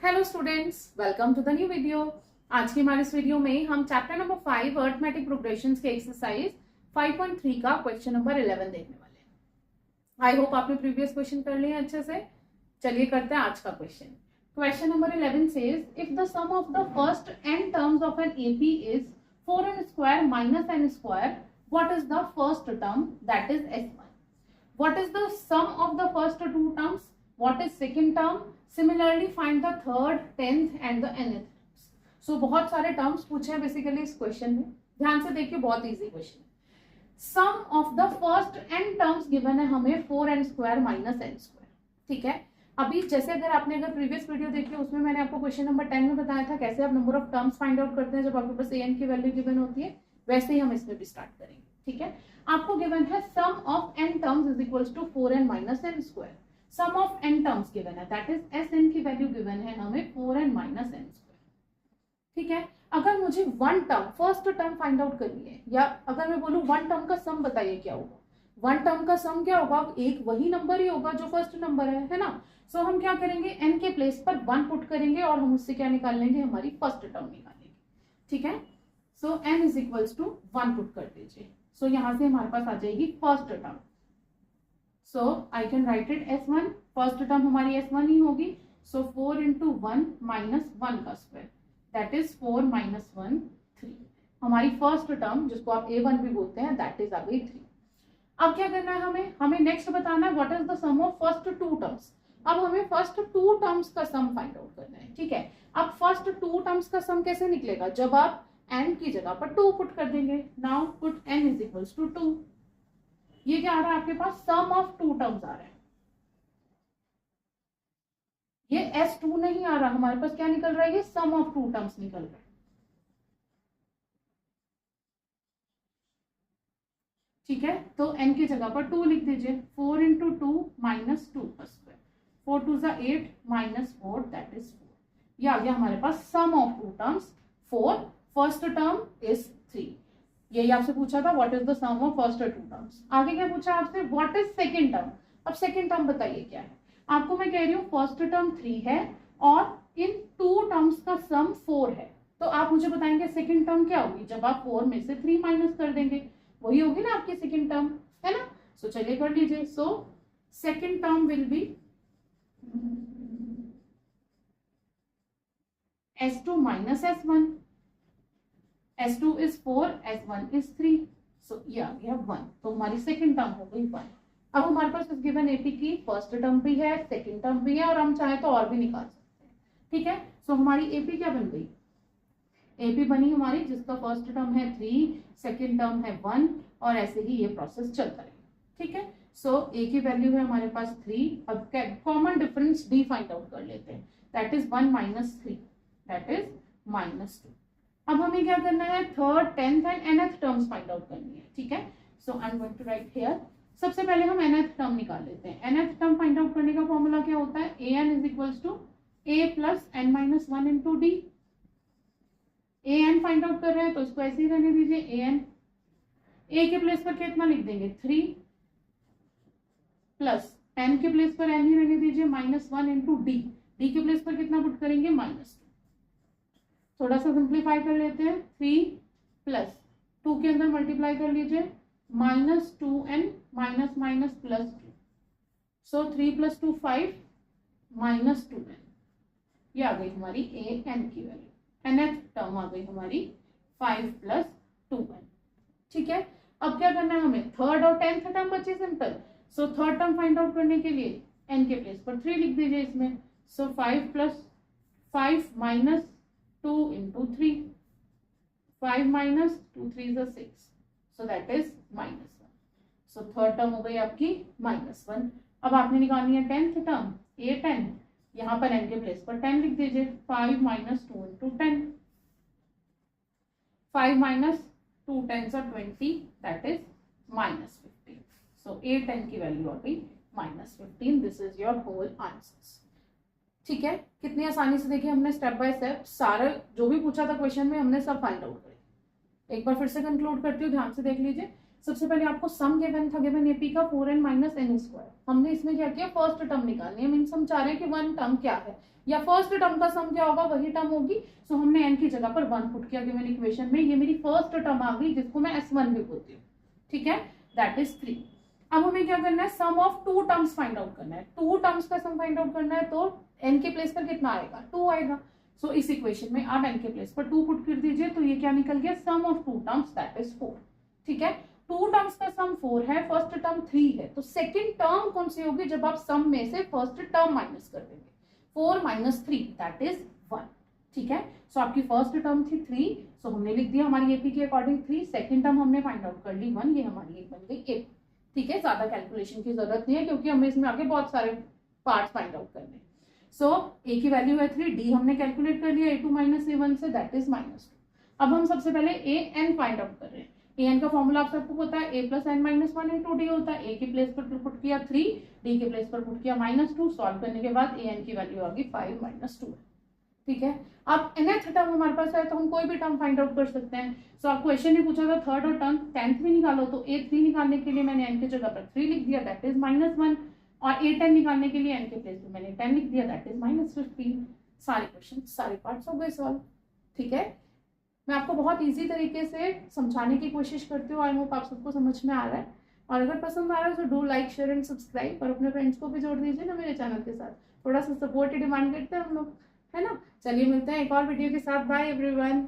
Hello students, welcome to the new video. आज की हमारे इस वीडियो में हम चैप्टर नंबर 5 अरिथमेटिक प्रोग्रेशंस के एक्सरसाइज 5.3 का क्वेश्चन नंबर 11 देखने वाले हैं। आई होप आपने प्रीवियस क्वेश्चन कर लिए अच्छे से। चलिए करते हैं आज का question. Question number 11 says if the sum of the first n terms of an AP is 4n square minus n square, what is the first term that is s1। What is the sum of the first two terms? What is second term? Similarly, find the third, 10th and the nth terms. So बहुत सारे terms पूछे हैं basically इस question में। ध्यान से देखिए, बहुत इजी क्वेश्चन है। Sum of the first n terms given है हमें 4n square minus n square. ठीक है, अभी जैसे अगर प्रीवियस वीडियो देखी उसमें मैंने आपको क्वेश्चन नंबर 10 में बताया था कैसे आप number of terms find out करते हैं जब आपके पास an की वैल्यू गिवन होती है, वैसे ही हम इसमें भी स्टार्ट करेंगे। ठीक है, आपको गिवन है sum of n terms is equals to 4n minus n square. Sum of n terms given है, दैट इज sn की वैल्यू गिवन है हमें 4n माइनस n स्क्वायर। ठीक है, अगर मुझे one term first term find out करनी है, या अगर मैं बोलूं वन टर्म का सम बताइए क्या होगा। वन टर्म का सम क्या होगा, एक वही नंबर ही होगा जो फर्स्ट नंबर है ना। सो हम क्या करेंगे, n के प्लेस पर 1 पुट करेंगे और हम उससे क्या निकाल लेंगे, हमारी फर्स्ट टर्म निकालेंगे। ठीक है, so n is equals to 1 put कर दीजिए। सो यहां से हमारे पास आ जाएगी first term. So I can write it s1। First term हमारी s1 ही होगी। सो 4 इंटू 1 माइनस 1 का स्क्वायर, दैट इज 4 माइनस 1 3। हमारी फर्स्ट टर्म जिसको आप a1 भी बोलते हैं, दैट इज आ गई 3। अब क्या करना है हमें नेक्स्ट बताना है what is the sum of first two terms. अब हमें फर्स्ट टू टर्म्स का सम फाइंड आउट करना है। ठीक है, अब फर्स्ट टू टर्म्स का सम कैसे निकलेगा, जब आप n की जगह पर 2 पुट कर देंगे। Now put n is equals to 2। ये क्या आ रहा है आपके पास, सम ऑफ टू टर्म्स आ रहा है। ये s2 नहीं आ रहा, हमारे पास क्या निकल रहा है, ये सम ऑफ टू टर्म्स निकल रहा है। ठीक है, तो n की जगह पर 2 लिख दीजिए। 4 इंटू 2 माइनस 2 का स्क्वायर, 4 टू ज़ा 8 माइनस 4 दैट इज 4। ये आ गया हमारे पास sum of two terms 4। First term is 3। यही आपसे पूछा था what is the sum of first two terms. आगे क्या पूछा आपसे, व्हाट इज सेकंड टर्म। अब सेकंड टर्म बताइए क्या है। आपको मैं कह रही हूँ फर्स्ट टर्म 3 है और इन टू टर्म्स का सम 4 है, तो आप मुझे बताएंगे सेकंड टर्म क्या होगी जब आप 4 में से 3 माइनस कर देंगे, वही होगी ना आपकी सेकंड टर्म, है ना। सो चलिए कर लीजिए। So second term will be s2 minus s1। s2 is 4, s1 is 3। सो ये आ गया 1, तो हमारी सेकंड टर्म हो गई 1। अब हमारे पास इस गिवन एपी की फर्स्ट टर्म भी है, सेकंड टर्म भी है, और हम चाहे तो और भी निकाल सकते हैं। ठीक है, सो हमारी एपी क्या बन गई, एपी बनी हमारी जिसका फर्स्ट टर्म है 3, सेकंड टर्म है 1, और ऐसे ही ये प्रोसेस चलता रहेगा। ठीक है, सो ए की वैल्यू है हमारे पास 3। अब common difference d find out कर लेते हैं, that is 1 minus 3, that is minus 2। अब हमें क्या करना है, third, 10th and nth terms find out करनी है। ठीक है, so I am going to write here. सबसे पहले हम nth टर्म निकाल लेते हैं। nth टर्म फाइंड आउट करने का फॉर्मूला क्या होता है, an is equals to a plus n minus 1 into d. an find out कर रहे हैं तो इसको ऐसे ही रहने दीजिए। an a के प्लेस पर कितना लिख देंगे, 3 प्लस n के प्लेस पर n ही रहने दीजिए माइनस 1 इंटू डी। डी के प्लेस पर कितना पुट करेंगे, माइनस 2। थोड़ा सा सिंप्लीफाई कर लेते हैं। 3 प्लस 2 के अंदर मल्टीप्लाई कर लीजिए, minus 2n minus minus plus 2। सो 3 प्लस 2 5 माइनस 2n। ये आ गई हमारी a n की वैल्यू। nth टर्म आ गई हमारी 5 प्लस 2n। ठीक है, अब क्या करना है हमें, थर्ड और 10th टर्म बचे simple. So third term find out करने के लिए n के प्लेस पर 3 लिख दीजिए इसमें। सो 5 plus 5 minus 2 into 3, 5 minus 2 3 is 6, so that is minus 1। So third term हो गई आपकी माइनस 1। अब आपने निकालनी है 10th टर्म, a10। यहाँ पर n के प्लेस पर 10 लिख दीजिए। 5 minus 2 into 10, 5 minus 2 10 are 20, that is minus 15। So a10 की वैल्यू आ गई minus 15। This is your whole answers. ठीक है, कितनी आसानी से देखिए हमने स्टेप बाय स्टेप सारा जो भी पूछा था क्वेश्चन में हमने सब फाइंड आउट करे। एक बार फिर से कंक्लूड करती हूँ, ध्यान से देख लीजिए। सबसे पहले आपको सम गिवन था, गिवन एपी का 4n माइनस एन स्क्वायर। हमने इसमें क्या किया, फर्स्ट टर्म निकालनी है, मीन्स हम चाह रहे हैं कि वन टर्म क्या है या फर्स्ट टर्म का सम क्या होगा वही टर्म होगी। सो हमने एन की जगह पर 1 पुट किया गिवन इक्वेशन में, ये मेरी फर्स्ट टर्म आ गई जिसको मैं S1 भी बोलती हूँ, ठीक है, दैट इज 3। अब हमें क्या करना है, sum of 2 terms find out करना है। 2 टर्म्स का सम फाइंड आउट करना है तो n के प्लेस पर कितना आएगा, 2 आएगा। सो इस इक्वेशन में आप n के प्लेस पर 2 पुट कर दीजिए, तो ये क्या निकल गया, सम ऑफ 2 टर्म्स दैट इज 4, ठीक है। 2 टर्म्स का सम 4 है, फर्स्ट टर्म 3 है, तो सेकंड टर्म कौन सी होगी, जब आप सम में से फर्स्ट टर्म माइनस कर देंगे, 4 माइनस 3 दैट इज 1, ठीक है। सो आपकी फर्स्ट टर्म थी 3, सो हमने लिख दिया हमारी एपी के अकॉर्डिंग 3, सेकंड टर्म हमने फाइंड आउट कर ली 1, ये हमारी एक बन गई एपी, ठीक है। ज्यादा कैलकुलेशन की जरूरत नहीं है क्योंकि हमें इसमें आगे बहुत सारे पार्ट्स फाइंड आउट करने हैं। सो ए की वैल्यू है 3, डी हमने कैलकुलेट कर लिया a2 माइनस a1 से, दैट इज -2। अब हम सबसे पहले ए एन फाइंड आउट कर रहे हैं। ए एन का फॉर्मूला आप सबको पता है, a plus n minus 1 into d होता है। ए के प्लेस पर पुट किया 3, डी के प्लेस पर पुट किया -2, सॉल्व करने के बाद ए एन की वैल्यू आ गई 5 माइनस 2, ठीक है। अब nth टर्म हमारे पास है तो हम कोई भी टर्म फाइंड आउट कर सकते हैं। सो आप क्वेश्चन ही पूछा था थर्ड और टर्म 10th भी निकालो, तो a3 निकालने के लिए मैंने n की जगह पर 3 लिख दिया, दैट इज -1, और a10 निकालने के लिए n के प्लेस पे मैंने 10 लिख दिया, दैट इज -15। सारे क्वेश्चन सारे पार्ट्स हो गए सॉल्व, ठीक है। मैं आपको बहुत इजी तरीके से समझाने की कोशिश करती हूँ, आई होप आप सबको समझ में आ रहा है, और अगर पसंद आ रहा है तो do like share and subscribe, और अपने फ्रेंड्स को भी जोड़ दीजिए ना मेरे चैनल के साथ, थोड़ा सा सपोर्ट ही डिमांड करते हैं हम लोग, है ना। चलिए मिलते हैं एक और वीडियो के साथ, बाय एवरीवन।